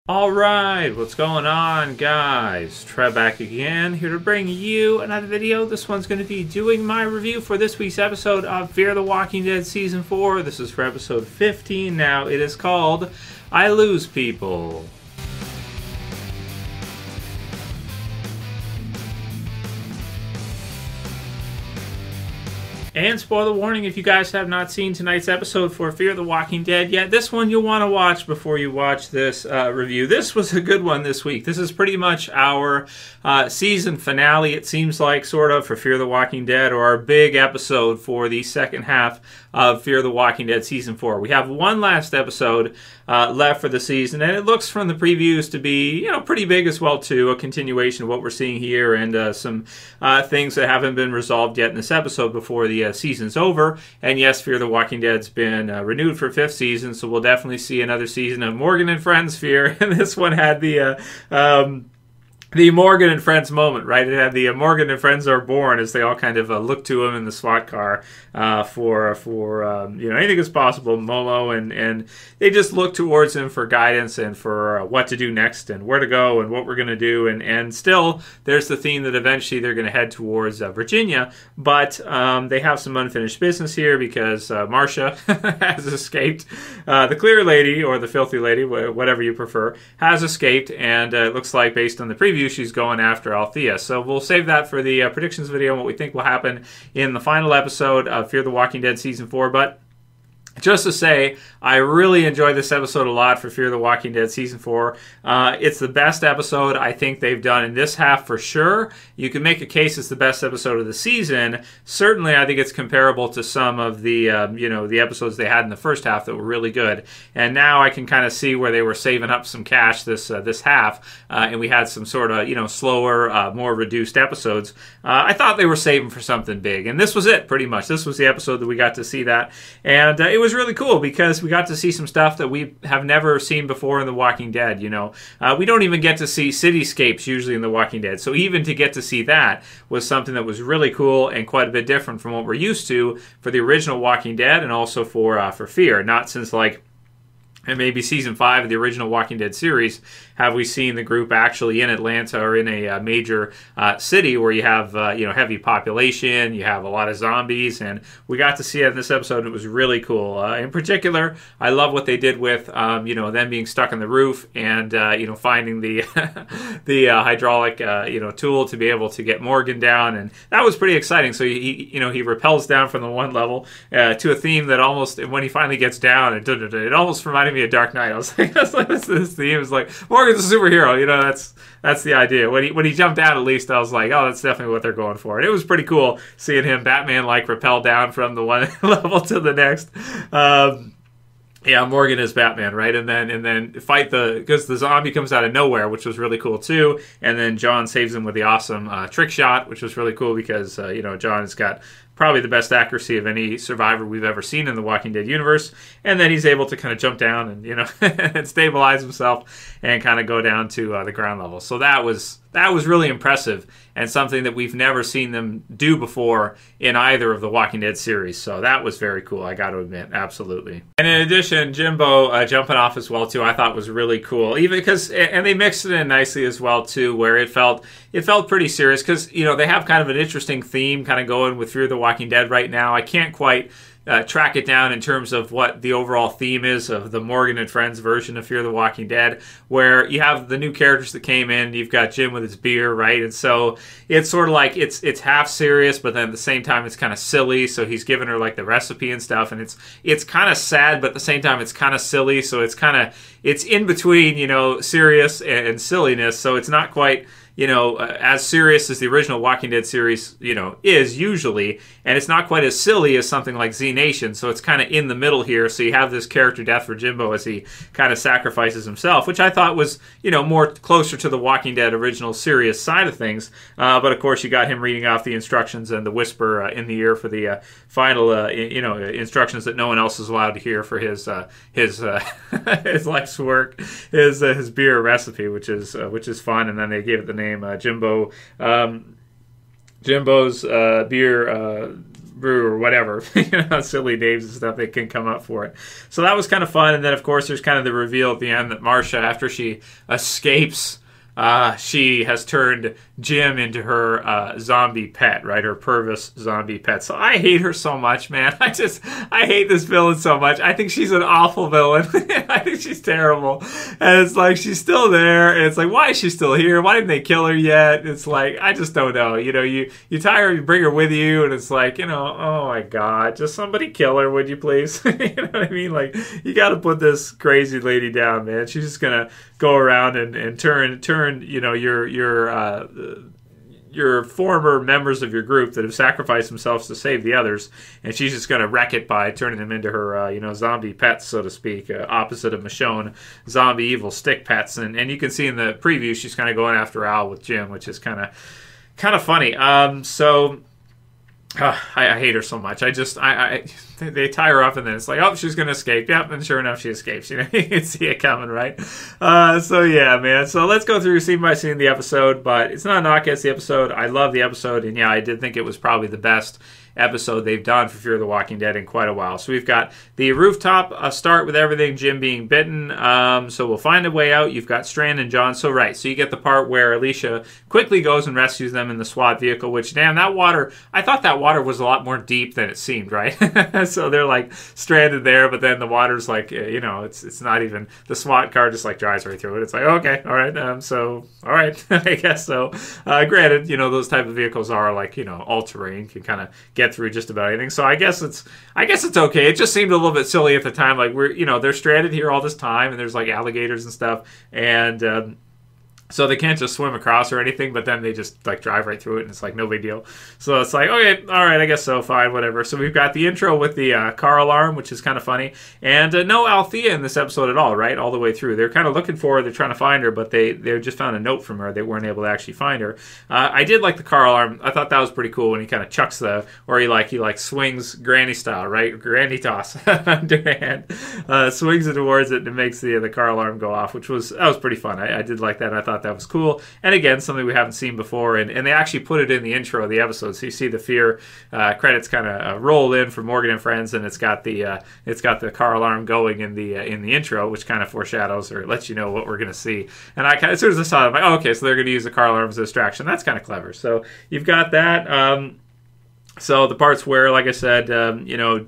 Alright, what's going on, guys? Trev back again, here to bring you another video. This one's going to be doing my review for this week's episode of Fear the Walking Dead Season 4. This is for episode 15 now. It is called I Lose People. And spoiler warning, if you guys have not seen tonight's episode for Fear the Walking Dead yet, this one you'll want to watch before you watch this review. This was a good one this week. This is pretty much our season finale, it seems like, sort of, for Fear the Walking Dead, or our big episode for the second half of Fear the Walking Dead Season 4. We have one last episode left for the season, and it looks from the previews to be, you know, pretty big as well, too. A continuation of what we're seeing here, and some things that haven't been resolved yet in this episode before the season's over. And yes, Fear the Walking Dead's been renewed for 5th season, so we'll definitely see another season of Mooooorgan and Friends Fear. And this one had the Mooooorgan and Friends moment, right? It had the Mooooorgan and Friends are born as they all kind of look to him in the SWAT car for you know, anything is possible, Molo, and they just look towards him for guidance and for what to do next and where to go and what we're going to do. And still, there's the theme that eventually they're going to head towards Virginia, but they have some unfinished business here because Marcia has escaped. The Clear Lady, or the Filthy Lady, whatever you prefer, has escaped, and it looks like, based on the preview, she's going after Althea. So we'll save that for the predictions video and what we think will happen in the final episode of Fear the Walking Dead Season 4. But just to say, I really enjoyed this episode a lot for Fear the Walking Dead Season 4. It's the best episode I think they've done in this half for sure. You can make a case it's the best episode of the season. Certainly, I think it's comparable to some of the, you know, the episodes they had in the first half that were really good. And now I can kind of see where they were saving up some cash this half, and we had some sort of, you know, slower, more reduced episodes. I thought they were saving for something big, and this was it, pretty much. This was the episode that we got to see that, and it was really cool because we got to see some stuff that we have never seen before in The Walking Dead. You know, we don't even get to see cityscapes usually in The Walking Dead, so even to get to see that was something that was really cool and quite a bit different from what we're used to for the original Walking Dead and also for Fear. Not since, like, and maybe Season 5 of the original Walking Dead series have we seen the group actually in Atlanta or in a major city where you have you know, heavy population, you have a lot of zombies, and we got to see it in this episode. It was really cool. In particular, I love what they did with you know, them being stuck on the roof and you know, finding the the hydraulic you know, tool to be able to get Morgan down, and that was pretty exciting. So he you know, he rappels down from the one level to a theme that almost, when he finally gets down, it almost reminded me of Dark Knight. I was like, this theme is like, Morgan's a superhero, you know, that's the idea. When he jumped out, at least I was like, oh, that's definitely what they're going for. And it was pretty cool seeing him, Batman, like, rappel down from the one level to the next. Yeah, Morgan is Batman, right? And then fight because the zombie comes out of nowhere, which was really cool too. And then John saves him with the awesome trick shot, which was really cool because you know, John has got probably the best accuracy of any survivor we've ever seen in the Walking Dead universe. And then he's able to kind of jump down and, you know, and stabilize himself and kind of go down to the ground level. So that was really impressive and something that we've never seen them do before in either of the Walking Dead series. So that was very cool, I got to admit, absolutely. And in addition, Jimbo jumping off as well too, I thought was really cool. Even because, and they mixed it in nicely as well too, where it felt pretty serious because, you know, they have kind of an interesting theme kind of going with Fear the Walking Dead right now. I can't quite track it down in terms of what the overall theme is of the Mooooorgan and Friends version of Fear the Walking Dead, where you have the new characters that came in. You've got Jim with his beer, right? And so it's sort of like it's half serious, but then at the same time it's kind of silly. So he's giving her like the recipe and stuff, and it's kind of sad, but at the same time it's kind of silly. So it's in between, you know, serious and silliness. So it's not quite, you know, as serious as the original Walking Dead series, you know, is usually, and it's not quite as silly as something like Z Nation, so it's kind of in the middle here. So you have this character death for Jimbo as he kind of sacrifices himself, which I thought was, you know, more closer to the Walking Dead original serious side of things. But of course, you got him reading off the instructions and the whisper in the ear for the final, you know, instructions that no one else is allowed to hear for his his life's work, his beer recipe, which is fun. And then they gave it the name Jimbo's beer brew or whatever, silly names and stuff they can come up for it. So that was kind of fun. And then, of course, there's kind of the reveal at the end that Marcia, after she escapes, she has turned Jim into her zombie pet, right? Her Purvis zombie pet. So I hate her so much, man. I hate this villain so much. I think she's an awful villain. I think she's terrible. And it's like, she's still there. And it's like, why is she still here? Why didn't they kill her yet? It's like, I just don't know. You tie her, you bring her with you, and it's like, oh my God, just somebody kill her, would you please? You know what I mean? Like, you got to put this crazy lady down, man. She's just going to go around and turn your former members of your group that have sacrificed themselves to save the others, and she's just going to wreck it by turning them into her zombie pets, so to speak, opposite of Michonne, zombie evil stick pets. And you can see in the preview she's kind of going after Al with Jim, which is kind of funny. I hate her so much. They tie her up, and then it's like, oh, she's going to escape. Yep, and sure enough, she escapes. You can see it coming, right? So yeah, man. So let's go through scene by scene the episode, but it's not a knock against the episode. I love the episode, and yeah, I did think it was probably the best episode they've done for Fear the Walking Dead in quite a while. So we've got the rooftop start with everything, Jim being bitten. So we'll find a way out. You've got Strand and John. So you get the part where Alicia quickly goes and rescues them in the SWAT vehicle, which, damn, that water, I thought that water was a lot more deep than it seemed, right? So they're like stranded there, but then the water's like, it's not even, the SWAT car just like drives right through it. It's like, okay, all right, all right, I guess so. Granted, those type of vehicles are like, all-terrain, can kind of get through just about anything. So I guess it's okay. It just seemed a little bit silly at the time. Like, they're stranded here all this time, and there's like alligators and stuff, and so they can't just swim across or anything, but then they just like drive right through it, and it's like no big deal. So it's like, okay, all right, I guess so, fine, whatever. So we've got the intro with the car alarm, which is kind of funny, and no Althea in this episode at all, right, all the way through. They're kind of looking for her, they're trying to find her, but they just found a note from her. They weren't able to actually find her. I did like the car alarm. I thought that was pretty cool when he kind of chucks he swings granny style, right, granny toss underhand, swings it towards it, and it makes the car alarm go off, that was pretty fun. I did like that. I thought that was cool, and again, something we haven't seen before, and they actually put it in the intro of the episode, so you see the Fear credits kind of roll in for Mooooorgan and Friends, and it's got the car alarm going in the intro, which kind of foreshadows or lets you know what we're going to see. And as soon as I saw it, I'm like, oh, okay, so they're going to use the car alarm as a distraction. That's kind of clever. So you've got that. So the parts where, like I said,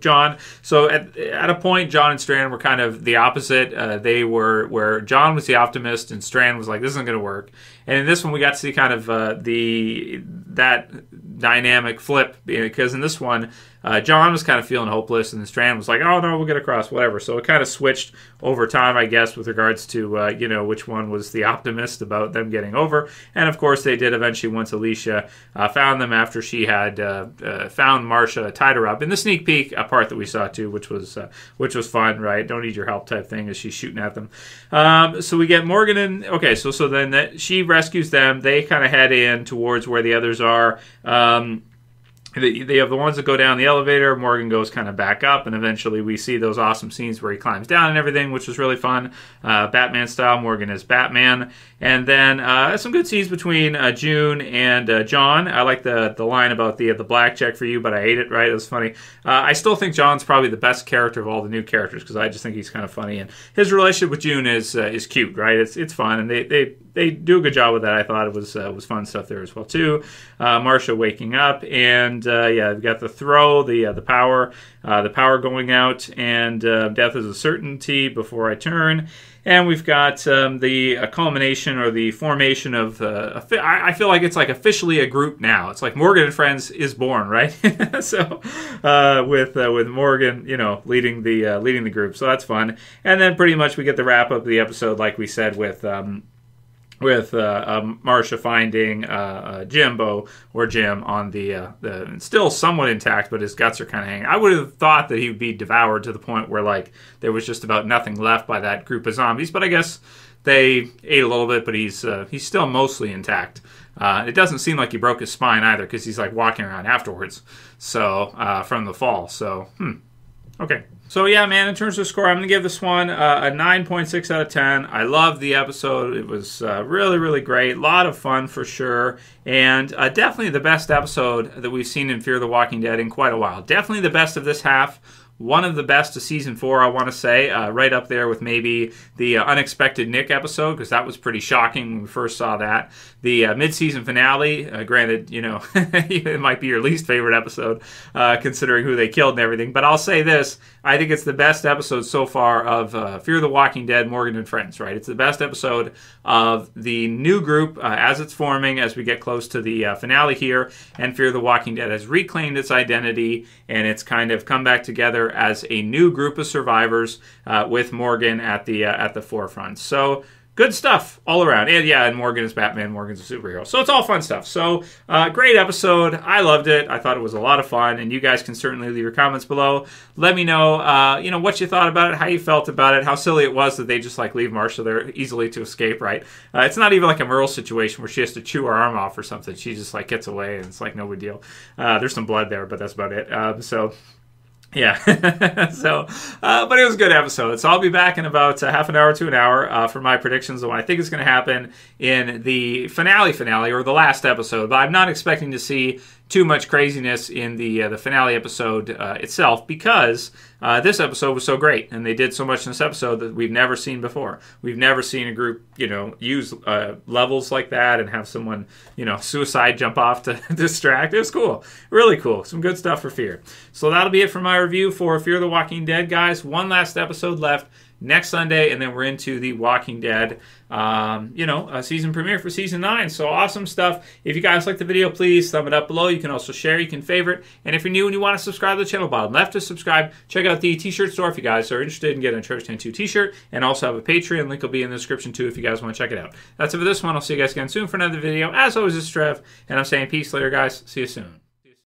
John. So at a point, John and Strand were kind of the opposite. They were where John was the optimist and Strand was like, "This isn't going to work." And in this one, we got to see kind of that dynamic flip, because in this one, John was kind of feeling hopeless, and Strand was like, "Oh no, we'll get across, whatever." So it kind of switched over time, I guess, with regards to which one was the optimist about them getting over. And of course, they did eventually once Alicia found them after she had found Marcia, tied her up in the sneak peek, a part that we saw too, which was fun, right? Don't need your help type thing as she's shooting at them. So we get Morgan and so then she rescues them. They kind of head in towards where the others are. They have the ones that go down the elevator. Morgan goes kind of back up, and eventually we see those awesome scenes where he climbs down and everything, which was really fun. Batman style. Morgan is Batman. And then some good scenes between June and John. I like the line about the black check for you, but I ate it, right? It was funny. I still think John's probably the best character of all the new characters, because I just think he's kind of funny. And his relationship with June is cute, right? It's fun, and they do a good job with that. I thought it was fun stuff there as well too. Marcia waking up, and we've got the throw, the power going out, and death is a certainty before I turn. And we've got the culmination or the formation of I feel like it's like officially a group now. It's like Mooooorgan and Friends is born, right? So with Morgan, leading the group, so that's fun. And then pretty much we get the wrap up of the episode, like we said, with Marcia finding Jimbo or Jim on the still somewhat intact, but his guts are kind of hanging. I would have thought that he would be devoured to the point where like there was just about nothing left by that group of zombies, but I guess they ate a little bit, but he's still mostly intact. It doesn't seem like he broke his spine either, because he's like walking around afterwards, so from the fall. So Okay. So yeah, man, in terms of score, I'm going to give this one a 9.6 out of 10. I loved the episode. It was really, really great. A lot of fun for sure. And definitely the best episode that we've seen in Fear the Walking Dead in quite a while. Definitely the best of this half. One of the best of Season 4, I want to say. Right up there with maybe the Unexpected Nick episode, because that was pretty shocking when we first saw that. The mid-season finale, granted, you know, it might be your least favorite episode, considering who they killed and everything. But I'll say this. I think it's the best episode so far of Fear the Walking Dead, Mooooorgan and Friends, right? It's the best episode of the new group as it's forming, as we get close to the finale here. And Fear the Walking Dead has reclaimed its identity, and it's kind of come back together as a new group of survivors with Morgan at the forefront. So good stuff all around. And yeah, and Morgan is Batman. Morgan's a superhero. So it's all fun stuff. So great episode. I loved it. I thought it was a lot of fun. And you guys can certainly leave your comments below. Let me know, you know, what you thought about it, how you felt about it, how silly it was that they just like leave Marsha there easily to escape, right? It's not even like a Merle situation where she has to chew her arm off or something. She just like gets away and it's like no big deal. There's some blood there, but that's about it. Yeah, so, but it was a good episode. So I'll be back in about half an hour to an hour for my predictions of what I think is going to happen in the finale or the last episode. But I'm not expecting to see too much craziness in the finale episode itself, because this episode was so great and they did so much in this episode that we've never seen before. We've never seen a group, you know, use levels like that and have someone, you know, suicide jump off to distract. It was cool, really cool. Some good stuff for Fear. So that'll be it for my review for Fear the Walking Dead, guys. One last episode left next Sunday, and then we're into the Walking Dead, you know, season premiere for Season 9. So awesome stuff. If you guys like the video, please thumb it up below. You can also share, you can favorite. And if you're new and you want to subscribe to the channel, bottom left to subscribe. Check out the t-shirt store if you guys are interested in getting a Trev 2 t-shirt. And also have a Patreon. Link will be in the description too if you guys want to check it out. That's it for this one. I'll see you guys again soon for another video. As always, this is Trev, and I'm saying peace later, guys. See you soon.